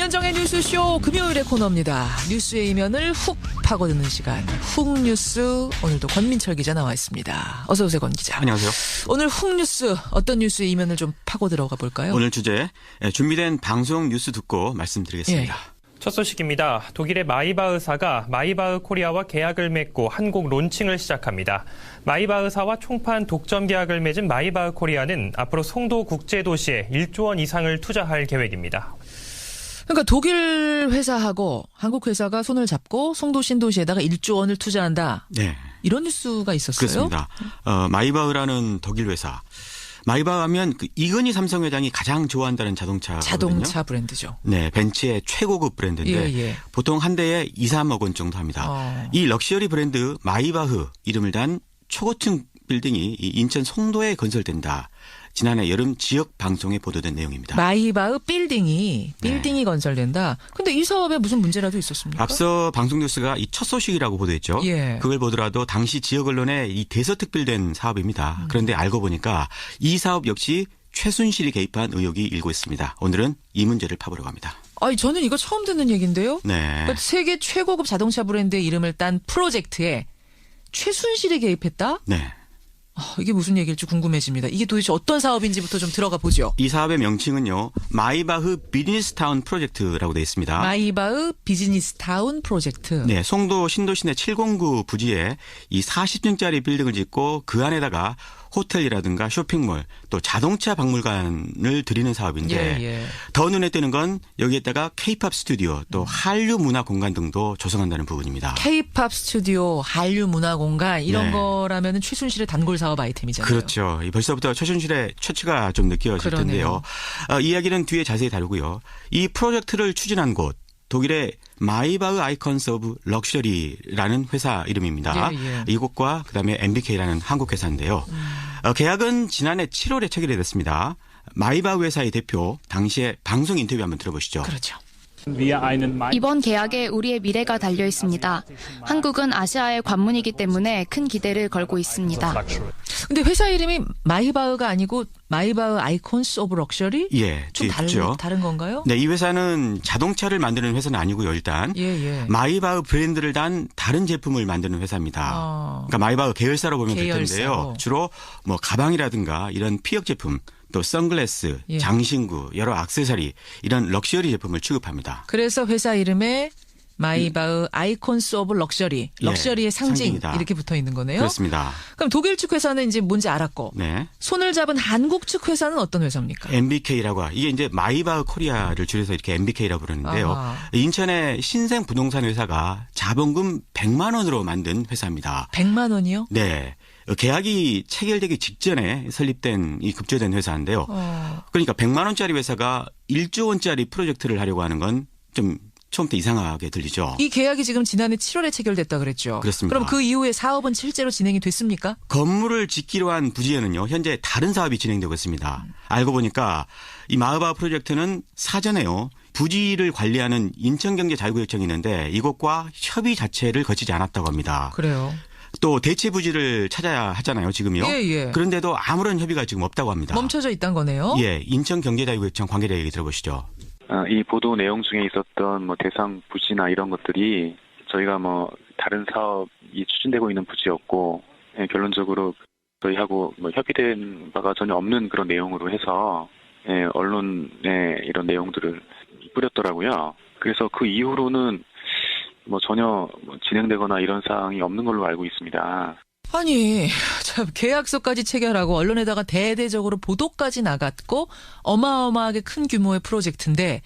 김현정의 뉴스쇼 금요일의 코너입니다. 뉴스의 이면을 훅 파고드는 시간. 훅 뉴스. 오늘도 권민철 기자 나와 있습니다. 어서 오세요, 권 기자. 안녕하세요. 오늘 훅 뉴스 어떤 뉴스의 이면을 좀 파고 들어가 볼까요? 오늘 주제 준비된 방송 뉴스 듣고 말씀드리겠습니다. 첫 소식입니다. 독일의 마이바흐사가 마이바흐 코리아와 계약을 맺고 한국 론칭을 시작합니다. 마이바흐사와 총판 독점 계약을 맺은 마이바흐 코리아는 앞으로 송도 국제도시에 1조 원 이상을 투자할 계획입니다. 그러니까 독일 회사하고 한국 회사가 손을 잡고 송도 신도시에다가 1조 원을 투자한다. 네. 이런 뉴스가 있었어요? 그렇습니다. 마이바흐라는 독일 회사. 마이바흐 하면 이건희 삼성 회장이 가장 좋아한다는 자동차 브랜드죠. 네, 벤츠의 최고급 브랜드인데 보통 한 대에 2, 3억 원 정도 합니다. 이 럭셔리 브랜드 마이바흐 이름을 단 초고층 빌딩이 인천 송도에 건설된다. 지난해 여름 지역 방송에 보도된 내용입니다. 마이바흐 빌딩이 건설된다. 근데 이 사업에 무슨 문제라도 있었습니까? 앞서 방송 뉴스가 이 첫 소식이라고 보도했죠. 예. 그걸 보더라도 당시 지역 언론에 이 대서특필된 사업입니다. 그런데 알고 보니까 이 사업 역시 최순실이 개입한 의혹이 일고 있습니다. 오늘은 이 문제를 파보려고 합니다. 아니, 저는 이거 처음 듣는 얘기인데요. 네. 그러니까 세계 최고급 자동차 브랜드의 이름을 딴 프로젝트에 최순실이 개입했다? 네. 이게 무슨 얘기일지 궁금해집니다. 이게 도대체 어떤 사업인지부터 좀 들어가 보죠. 이 사업의 명칭은요. 마이바흐 비즈니스타운 프로젝트라고 되어 있습니다. 마이바흐 비즈니스타운 프로젝트. 네, 송도 신도시내 709 부지에 이 40층짜리 빌딩을 짓고 그 안에다가 호텔이라든가 쇼핑몰 또 자동차 박물관을 들이는 사업인데 더 눈에 띄는 건 여기에다가 K-팝 스튜디오 또 한류 문화 공간 등도 조성한다는 부분입니다. K-팝 스튜디오, 한류 문화 공간 이런 거라면 최순실의 단골 사업 아이템이잖아요. 그렇죠. 벌써부터 최순실의 처치가 좀 느껴질 텐데요. 이야기는 뒤에 자세히 다루고요. 이 프로젝트를 추진한 곳 독일의 마이바흐 아이콘스 오브 럭셔리라는 회사 이름입니다. 이곳과 그다음에 MBK라는 한국 회사인데요. 계약은 지난해 7월에 체결이 됐습니다. 마이바흐 회사의 대표 당시에 방송 인터뷰 한번 들어보시죠. 그렇죠. 이번 계약에 우리의 미래가 달려 있습니다. 한국은 아시아의 관문이기 때문에 큰 기대를 걸고 있습니다. 근데 회사 이름이 마이바흐가 아니고 마이바흐 아이콘스 오브 럭셔리? 예, 좀 다른 건가요? 네, 이 회사는 자동차를 만드는 회사는 아니고요. 일단 마이바흐 브랜드를 단 다른 제품을 만드는 회사입니다. 그러니까 마이바흐 계열사로 보면 될 텐데요. 주로 뭐 가방이라든가 이런 피혁 제품 또 선글라스, 장신구, 여러 액세서리 이런 럭셔리 제품을 취급합니다. 그래서 회사 이름에 마이바흐 아이콘스 오브 럭셔리, 럭셔리의 상징이다. 이렇게 붙어 있는 거네요. 그렇습니다. 그럼 독일 측 회사는 이제 뭔지 알았고 손을 잡은 한국 측 회사는 어떤 회사입니까? MBK라고 이게 이제 마이바흐 코리아를 줄여서 이렇게 MBK라고 부르는데요. 인천의 신생 부동산 회사가 자본금 100만 원으로 만든 회사입니다. 100만 원이요? 네. 계약이 체결되기 직전에 설립된 이 급조된 회사인데요. 그러니까 100만 원짜리 회사가 1조 원짜리 프로젝트를 하려고 하는 건 좀 처음부터 이상하게 들리죠. 이 계약이 지금 지난해 7월에 체결됐다 그랬죠. 그렇습니다. 그럼 그 이후에 사업은 실제로 진행이 됐습니까? 건물을 짓기로 한 부지에는요. 현재 다른 사업이 진행되고 있습니다. 알고 보니까 이 마이바흐 프로젝트는 사전에요. 부지를 관리하는 인천경제자유구역청이 있는데 이곳과 협의 자체를 거치지 않았다고 합니다. 그래요. 또 대체 부지를 찾아야 하잖아요, 지금요. 그런데도 아무런 협의가 지금 없다고 합니다. 멈춰져 있다는 거네요. 예, 인천경제자유구역청 관계자 얘기 들어보시죠. 이 보도 내용 중에 있었던 뭐 대상 부지나 이런 것들이 저희가 뭐 다른 사업이 추진되고 있는 부지였고 결론적으로 저희하고 뭐 협의된 바가 전혀 없는 그런 내용으로 해서 언론에 이런 내용들을 뿌렸더라고요. 그래서 그 이후로는 뭐 전혀 진행되거나 이런 사항이 없는 걸로 알고 있습니다. 아니, 참 계약서까지 체결하고 언론에다가 대대적으로 보도까지 나갔고 어마어마하게 큰 규모의 프로젝트인데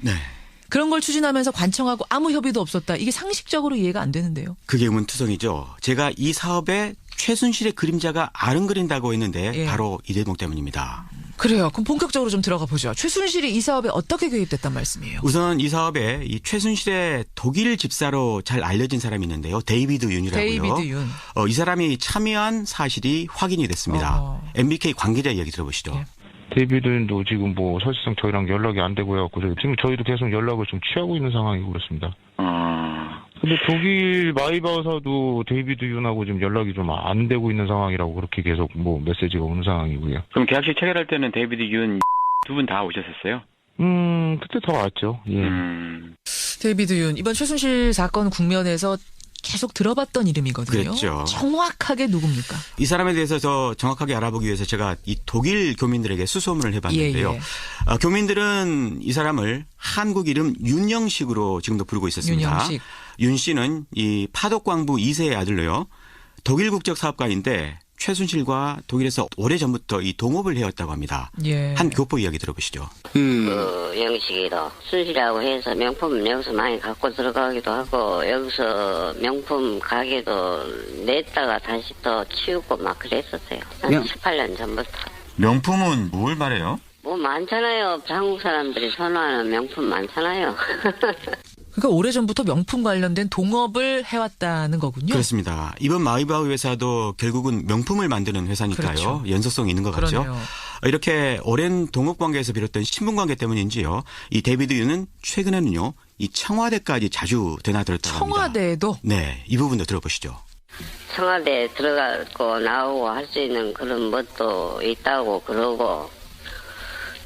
그런 걸 추진하면서 관청하고 아무 협의도 없었다. 이게 상식적으로 이해가 안 되는데요. 그게 의문투성이죠. 제가 이 사업에 최순실의 그림자가 아른거린다고 했는데 바로 이 대목 때문입니다. 그래요. 그럼 본격적으로 좀 들어가 보죠. 최순실이 이 사업에 어떻게 개입됐단 말씀이에요? 우선 이 사업에 이 최순실의 독일 집사로 잘 알려진 사람이 있는데요. 데이비드 윤이라고요. 데이비드 윤. 이 사람이 참여한 사실이 확인이 됐습니다. MBK 관계자 이야기 들어보시죠. 데이비드 윤도 지금 뭐 사실상 저희랑 연락이 안 되고 해갖고 지금 저희도 계속 연락을 좀 취하고 있는 상황이고 그렇습니다. 근데 독일 마이바흐사도 데이비드 윤하고 지금 연락이 좀 안 되고 있는 상황이라고 그렇게 계속 뭐 메시지가 오는 상황이고요. 그럼 계약식 체결할 때는 데이비드 윤 두 분 다 오셨었어요? 그때 더 왔죠. 예. 데이비드 윤, 이번 최순실 사건 국면에서 계속 들어봤던 이름이거든요. 그렇죠. 정확하게 누굽니까? 이 사람에 대해서 더 정확하게 알아보기 위해서 제가 이 독일 교민들에게 수소문을 해봤는데요. 예. 교민들은 이 사람을 한국 이름 윤영식으로 지금도 부르고 있었습니다. 윤영식. 윤 씨는 이 파독광부 2세의 아들로요. 독일 국적 사업가인데 최순실과 독일에서 오래전부터 이 동업을 해왔다고 합니다. 예. 한 교포 이야기 들어보시죠. 영식이도 순실이라고 해서 명품 여기서 많이 갖고 들어가기도 하고 여기서 명품 가게도 냈다가 다시 또 치우고 막 그랬었어요. 한 18년 전부터. 명품은 뭘 말해요? 뭐 많잖아요. 한국 사람들이 선호하는 명품 많잖아요. 그러니까 오래전부터 명품 관련된 동업을 해왔다는 거군요. 그렇습니다. 이번 마이바흐 회사도 결국은 명품을 만드는 회사니까요. 그렇죠. 연속성이 있는 것 같죠. 그러네요. 이렇게 오랜 동업관계에서 비롯된 신분관계 때문인지요. 이 데이비드 윤은 최근에는요. 이 청와대까지 자주 드나들었다고 합니다. 청와대에도? 네. 이 부분도 들어보시죠. 청와대에 들어가고 나오고 할 수 있는 그런 것도 있다고 그러고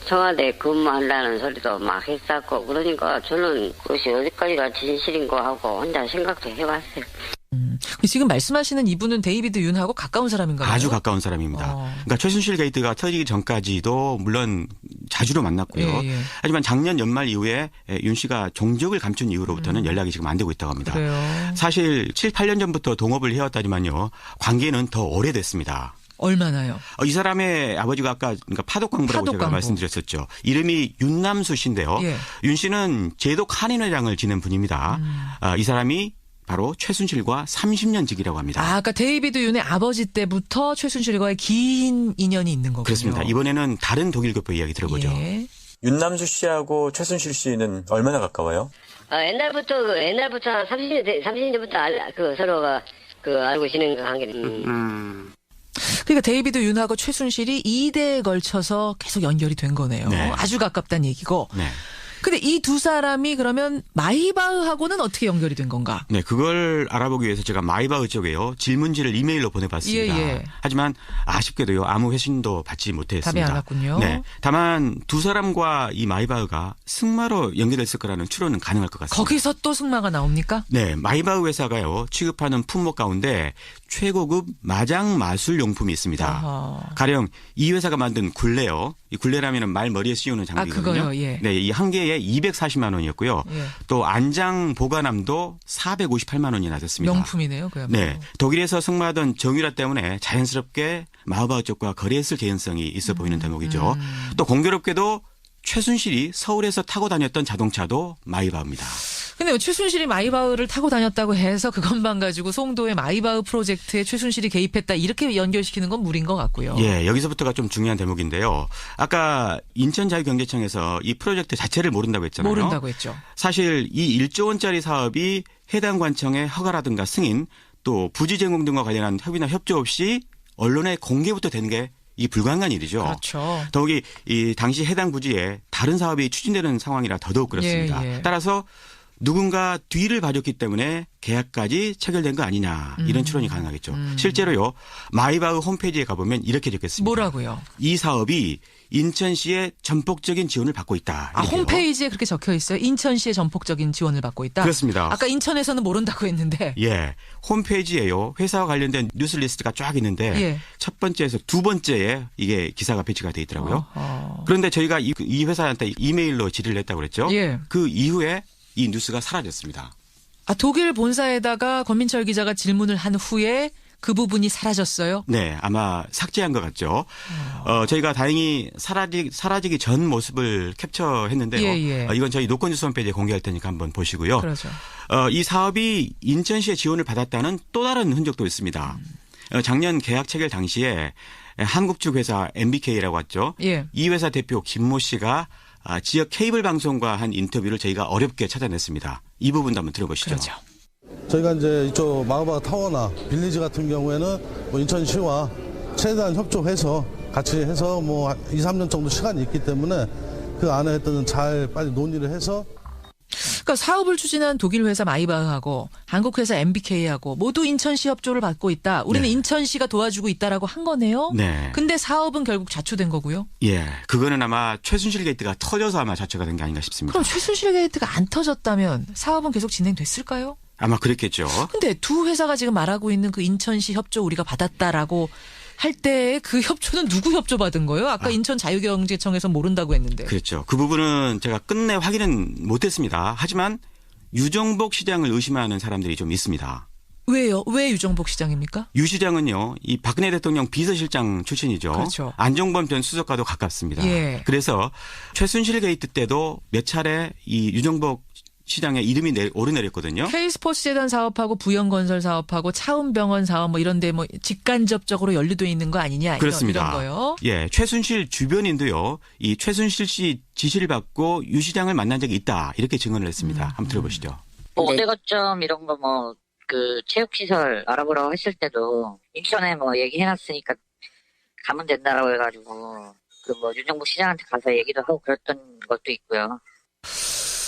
청와대 근무한다는 소리도 막 했었고 그러니까 저는 그것이 어디까지가 진실인 거 하고 혼자 생각도 해봤어요. 지금 말씀하시는 이분은 데이비드 윤하고 가까운 사람인가요? 아주 가까운 사람입니다. 그러니까 최순실 게이트가 터지기 전까지도 물론 자주로 만났고요. 예. 하지만 작년 연말 이후에 윤 씨가 종적을 감춘 이후로부터는 연락이 지금 안 되고 있다고 합니다. 그래요. 사실 7, 8년 전부터 동업을 해왔다지만요. 관계는 더 오래됐습니다. 얼마나요? 이 사람의 아버지가 아까 그러니까 파독광부라고 제가 말씀드렸었죠. 이름이 윤남수 씨인데요. 예. 윤 씨는 제독 한인회장을 지낸 분입니다. 이 사람이 바로 최순실과 30년 지기라고 합니다. 아까 데이비드 윤의 아버지 때부터 최순실과의 긴 인연이 있는 거군요. 그렇습니다. 이번에는 다른 독일 교포 이야기 들어보죠. 예. 윤남수 씨하고 최순실 씨는 얼마나 가까워요? 옛날부터 30년 전부터 서로가 알고 지낸 그 관계. 그러니까 데이비드 윤하고 최순실이 2대에 걸쳐서 계속 연결이 된 거네요. 네. 아주 가깝다는 얘기고. 네. 근데 이 두 사람이 그러면 마이바흐하고는 어떻게 연결이 된 건가? 네, 그걸 알아보기 위해서 제가 마이바흐 쪽에요. 질문지를 이메일로 보내봤습니다. 예. 하지만 아쉽게도요. 아무 회신도 받지 못했습니다. 답이 안 왔군요. 네, 다만 두 사람과 이 마이바흐가 승마로 연계됐을 거라는 추론은 가능할 것 같습니다. 거기서 또 승마가 나옵니까? 네, 마이바흐 회사가요. 취급하는 품목 가운데 최고급 마장 마술 용품이 있습니다. 아하. 가령 이 회사가 만든 굴레요. 이 굴레라면은 말 머리에 씌우는 장비거든요. 그거요. 예. 네, 이 한 개에 240만 원이었고요. 예. 또 안장 보관함도 458만 원이 나섰습니다. 명품이네요, 그야말로. 네, 독일에서 승마하던 정유라 때문에 자연스럽게 마이바흐 쪽과 거래했을 개연성이 있어 보이는 대목이죠. 또 공교롭게도 최순실이 서울에서 타고 다녔던 자동차도 마이바흐입니다. 근데 최순실이 마이바흐를 타고 다녔다고 해서 그것만 가지고 송도의 마이바흐 프로젝트에 최순실이 개입했다 이렇게 연결시키는 건 무리인 것 같고요. 예, 여기서부터가 좀 중요한 대목인데요. 아까 인천자유경제청에서 이 프로젝트 자체를 모른다고 했잖아요. 모른다고 했죠. 사실 이 1조 원짜리 사업이 해당 관청의 허가라든가 승인 또 부지 제공 등과 관련한 협의나 협조 없이 언론에 공개부터 되는 게 이 불가능한 일이죠. 그렇죠. 더욱이 이 당시 해당 부지에 다른 사업이 추진되는 상황이라 더더욱 그렇습니다. 예. 따라서 누군가 뒤를 봐줬기 때문에 계약까지 체결된 거 아니냐 이런 추론이 가능하겠죠. 실제로요. 마이바흐 홈페이지에 가보면 이렇게 적혔습니다. 뭐라고요? 이 사업이 인천시의 전폭적인 지원을 받고 있다. 이렇게요. 홈페이지에 그렇게 적혀 있어요. 인천시의 전폭적인 지원을 받고 있다. 그렇습니다. 아까 인천에서는 모른다고 했는데. 예, 홈페이지에요. 회사와 관련된 뉴스 리스트가 쫙 있는데 예. 첫 번째에서 두 번째에 이게 기사가 배치가 돼 있더라고요. 그런데 저희가 이 회사한테 이메일로 질의를 했다고 그랬죠. 예. 그 이후에 이 뉴스가 사라졌습니다. 독일 본사에다가 권민철 기자가 질문을 한 후에 그 부분이 사라졌어요? 네, 아마 삭제한 것 같죠. 저희가 다행히 사라지기 전 모습을 캡처했는데요. 예. 이건 저희 노건뉴스 홈페이지에 공개할 테니까 한번 보시고요. 그렇죠. 이 사업이 인천시의 지원을 받았다는 또 다른 흔적도 있습니다. 작년 계약 체결 당시에 한국 쪽 회사 MBK라고 했죠. 예. 이 회사 대표 김모 씨가 지역 케이블 방송과 한 인터뷰를 저희가 어렵게 찾아냈습니다. 이 부분도 한번 들어보시죠. 그렇죠. 저희가 이제 이쪽 마이바흐 타워나 빌리지 같은 경우에는 인천시와 최대한 협조해서 같이 해서 2, 3년 정도 시간이 있기 때문에 그 안에 잘 빨리 논의를 해서. 그러니까 사업을 추진한 독일 회사 마이바흐하고 한국 회사 MBK하고 모두 인천시 협조를 받고 있다. 우리는 네. 인천시가 도와주고 있다라고 한 거네요. 네. 근데 사업은 결국 좌초된 거고요. 예, 그거는 아마 최순실 게이트가 터져서 아마 좌초가 된 게 아닌가 싶습니다. 그럼 최순실 게이트가 안 터졌다면 사업은 계속 진행됐을까요? 아마 그랬겠죠. 근데 두 회사가 지금 말하고 있는 그 인천시 협조 우리가 받았다라고 할 때 그 협조는 누구 협조 받은 거예요? 아까 인천 자유경제청에서 모른다고 했는데. 그렇죠. 그 부분은 제가 끝내 확인은 못했습니다. 하지만 유정복 시장을 의심하는 사람들이 좀 있습니다. 왜요? 왜 유정복 시장입니까? 유 시장은요, 이 박근혜 대통령 비서실장 출신이죠. 그렇죠. 안종범 전 수석과도 가깝습니다. 예. 그래서 최순실 게이트 때도 몇 차례 이 유정복 시장에 이름이 오르내렸거든요. K스포츠 재단 사업하고 부영건설 사업하고 차움병원 사업 뭐 이런데 뭐 직간접적으로 연루돼 있는 거 아니냐 그렇습니다. 이런 거요. 예, 최순실 주변인도요. 이 최순실 씨 지시를 받고 유 시장을 만난 적이 있다 이렇게 증언을 했습니다. 한번 들어보시죠. 뭐 어대 거점 이런 거 뭐 그 체육시설 알아보라고 했을 때도 인천에 뭐 얘기해놨으니까 가면 된다라고 해가지고 그 뭐 유정복 시장한테 가서 얘기도 하고 그랬던 것도 있고요.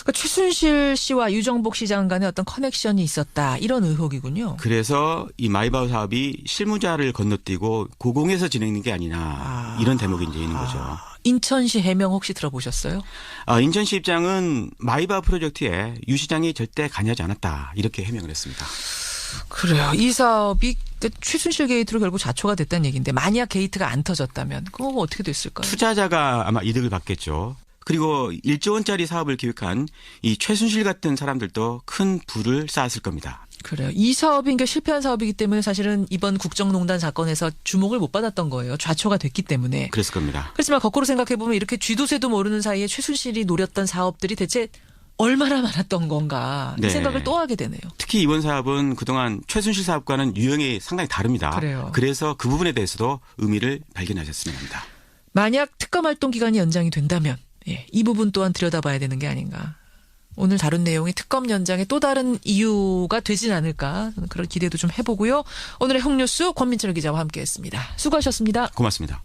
그러니까 최순실 씨와 유정복 시장 간에 어떤 커넥션이 있었다 이런 의혹이군요. 그래서 이 마이바흐 사업이 실무자를 건너뛰고 고공에서 진행된 게 아니냐 이런 대목이 이제 있는 거죠. 인천시 해명 혹시 들어보셨어요? 인천시 입장은 마이바흐 프로젝트에 유 시장이 절대 관여하지 않았다 이렇게 해명을 했습니다. 그래요. 이 사업이 최순실 게이트로 결국 좌초가 됐다는 얘기인데 만약 게이트가 안 터졌다면 그거 어떻게 됐을까요? 투자자가 아마 이득을 받겠죠. 그리고 1조 원짜리 사업을 기획한 이 최순실 같은 사람들도 큰 부를 쌓았을 겁니다. 그래요. 이 사업이 그러니까 실패한 사업이기 때문에 사실은 이번 국정농단 사건에서 주목을 못 받았던 거예요. 좌초가 됐기 때문에. 그랬을 겁니다. 그렇지만 거꾸로 생각해보면 이렇게 쥐도 새도 모르는 사이에 최순실이 노렸던 사업들이 대체 얼마나 많았던 건가 이 생각을 또 하게 되네요. 특히 이번 사업은 그동안 최순실 사업과는 유형이 상당히 다릅니다. 그래요. 그래서 그 부분에 대해서도 의미를 발견하셨으면 합니다. 만약 특검 활동 기간이 연장이 된다면 이 부분 또한 들여다봐야 되는 게 아닌가. 오늘 다룬 내용이 특검 연장의 또 다른 이유가 되진 않을까 그런 기대도 좀 해보고요. 오늘의 홍뉴스 권민철 기자와 함께했습니다. 수고하셨습니다. 고맙습니다.